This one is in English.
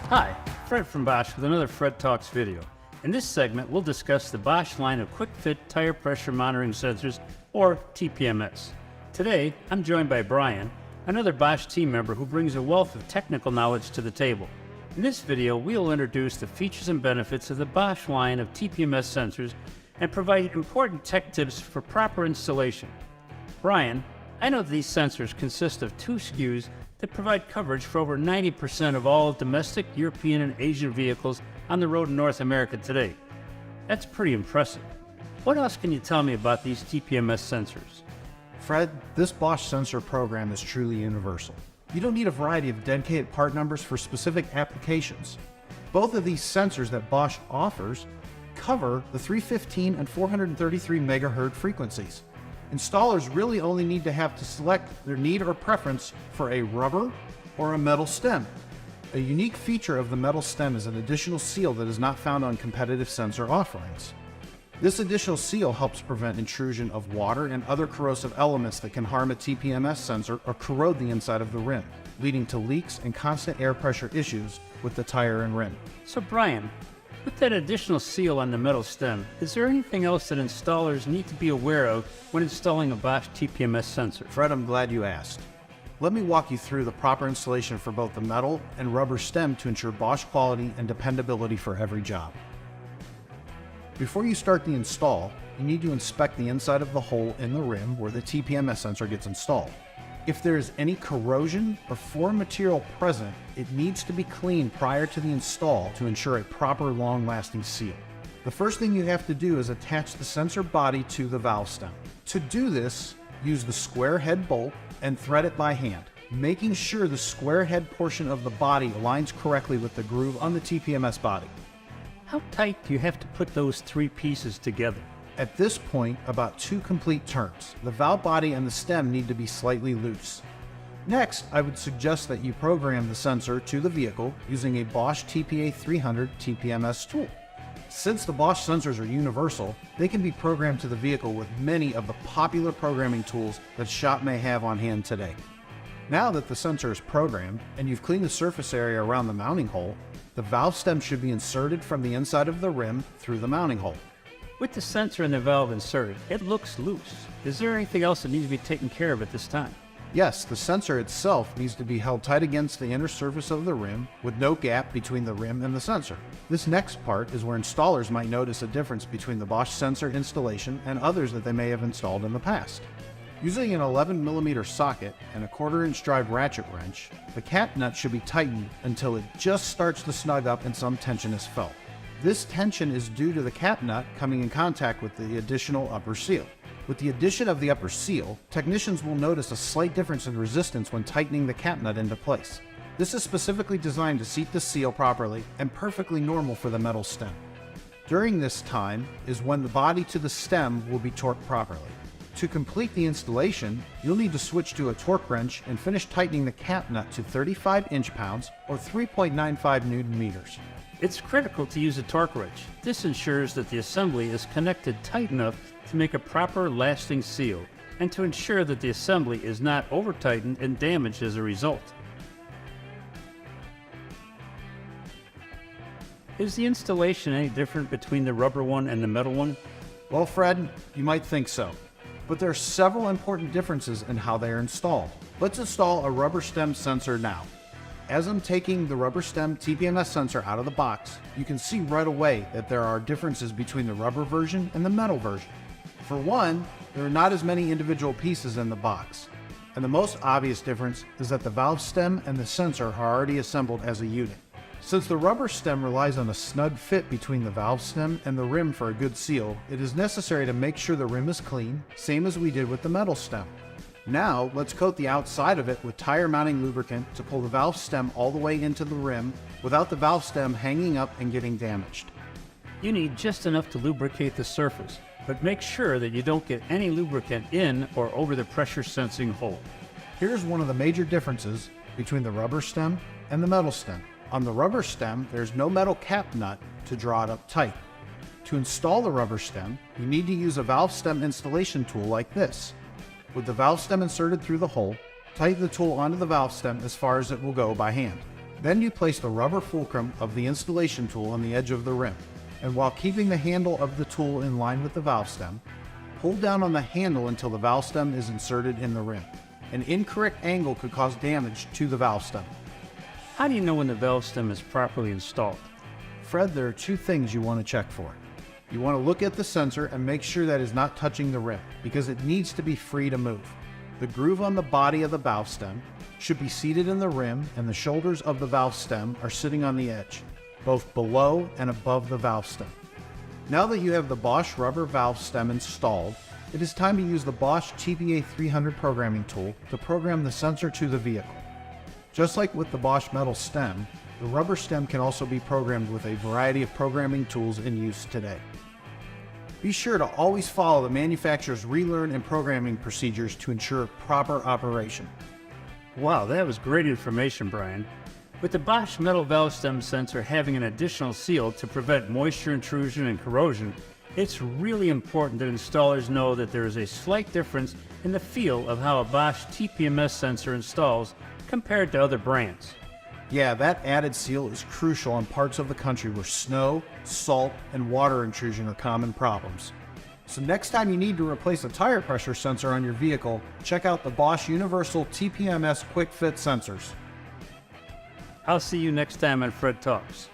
Hi, Fred from Bosch with another Fred Talks video. In this segment, we'll discuss the Bosch line of Quick Fit Tire Pressure Monitoring Sensors, or TPMS. Today, I'm joined by Brian, another Bosch team member who brings a wealth of technical knowledge to the table. In this video, we'll introduce the features and benefits of the Bosch line of TPMS sensors and provide important tech tips for proper installation. Brian, I know these sensors consist of two SKUs that provide coverage for over 90% of all domestic, European, and Asian vehicles on the road in North America today. That's pretty impressive. What else can you tell me about these TPMS sensors? Fred, this Bosch sensor program is truly universal. You don't need a variety of dedicated part numbers for specific applications. Both of these sensors that Bosch offers cover the 315 and 433 MHz frequencies. Installers really only need to select their need or preference for a rubber or a metal stem. A unique feature of the metal stem is an additional seal that is not found on competitive sensor offerings. This additional seal helps prevent intrusion of water and other corrosive elements that can harm a TPMS sensor or corrode the inside of the rim, leading to leaks and constant air pressure issues with the tire and rim. So Brian, with that additional seal on the metal stem, is there anything else that installers need to be aware of when installing a Bosch TPMS sensor? Fred, I'm glad you asked. Let me walk you through the proper installation for both the metal and rubber stem to ensure Bosch quality and dependability for every job. Before you start the install, you need to inspect the inside of the hole in the rim where the TPMS sensor gets installed. If there is any corrosion or foreign material present, it needs to be cleaned prior to the install to ensure a proper long-lasting seal. The first thing you have to do is attach the sensor body to the valve stem. To do this, use the square head bolt and thread it by hand, making sure the square head portion of the body aligns correctly with the groove on the TPMS body. How tight do you have to put those three pieces together? At this point, about 2 complete turns. The valve body and the stem need to be slightly loose. Next, I would suggest that you program the sensor to the vehicle using a Bosch TPA300 TPMS tool. Since the Bosch sensors are universal, they can be programmed to the vehicle with many of the popular programming tools that shop may have on hand today. Now that the sensor is programmed and you've cleaned the surface area around the mounting hole, the valve stem should be inserted from the inside of the rim through the mounting hole. With the sensor and the valve inserted, it looks loose. Is there anything else that needs to be taken care of at this time? Yes, the sensor itself needs to be held tight against the inner surface of the rim with no gap between the rim and the sensor. This next part is where installers might notice a difference between the Bosch sensor installation and others that they may have installed in the past. Using an 11mm socket and a 1/4-inch drive ratchet wrench, the cap nut should be tightened until it just starts to snug up and some tension is felt. This tension is due to the cap nut coming in contact with the additional upper seal. With the addition of the upper seal, technicians will notice a slight difference in resistance when tightening the cap nut into place. This is specifically designed to seat the seal properly and perfectly normal for the metal stem. During this time is when the body to the stem will be torqued properly. To complete the installation, you'll need to switch to a torque wrench and finish tightening the cap nut to 35 inch-pounds or 3.95 Newton-meters. It's critical to use a torque wrench. This ensures that the assembly is connected tight enough to make a proper lasting seal and to ensure that the assembly is not over-tightened and damaged as a result. Is the installation any different between the rubber one and the metal one? Well, Fred, you might think so, but there are several important differences in how they are installed. Let's install a rubber stem sensor now. As I'm taking the rubber stem TPMS sensor out of the box, you can see right away that there are differences between the rubber version and the metal version. For one, there are not as many individual pieces in the box. And the most obvious difference is that the valve stem and the sensor are already assembled as a unit. Since the rubber stem relies on a snug fit between the valve stem and the rim for a good seal, it is necessary to make sure the rim is clean, same as we did with the metal stem. Now, let's coat the outside of it with tire mounting lubricant to pull the valve stem all the way into the rim without the valve stem hanging up and getting damaged. You need just enough to lubricate the surface, but make sure that you don't get any lubricant in or over the pressure sensing hole. Here's one of the major differences between the rubber stem and the metal stem. On the rubber stem, there's no metal cap nut to draw it up tight. To install the rubber stem, you need to use a valve stem installation tool like this. With the valve stem inserted through the hole, tighten the tool onto the valve stem as far as it will go by hand. Then you place the rubber fulcrum of the installation tool on the edge of the rim, and while keeping the handle of the tool in line with the valve stem, pull down on the handle until the valve stem is inserted in the rim. An incorrect angle could cause damage to the valve stem. How do you know when the valve stem is properly installed? Fred, there are two things you want to check for. You want to look at the sensor and make sure that it is not touching the rim, because it needs to be free to move. The groove on the body of the valve stem should be seated in the rim, and the shoulders of the valve stem are sitting on the edge, both below and above the valve stem. Now that you have the Bosch rubber valve stem installed, it is time to use the Bosch TPA 300 programming tool to program the sensor to the vehicle. Just like with the Bosch metal stem, the rubber stem can also be programmed with a variety of programming tools in use today. Be sure to always follow the manufacturer's relearn and programming procedures to ensure proper operation. Wow, that was great information, Brian. With the Bosch metal valve stem sensor having an additional seal to prevent moisture intrusion and corrosion, it's really important that installers know that there is a slight difference in the feel of how a Bosch TPMS sensor installs compared to other brands. Yeah, that added seal is crucial in parts of the country where snow, salt, and water intrusion are common problems. So next time you need to replace a tire pressure sensor on your vehicle, check out the Bosch Universal TPMS QUICK FIT Sensors. I'll see you next time on Fred Talks.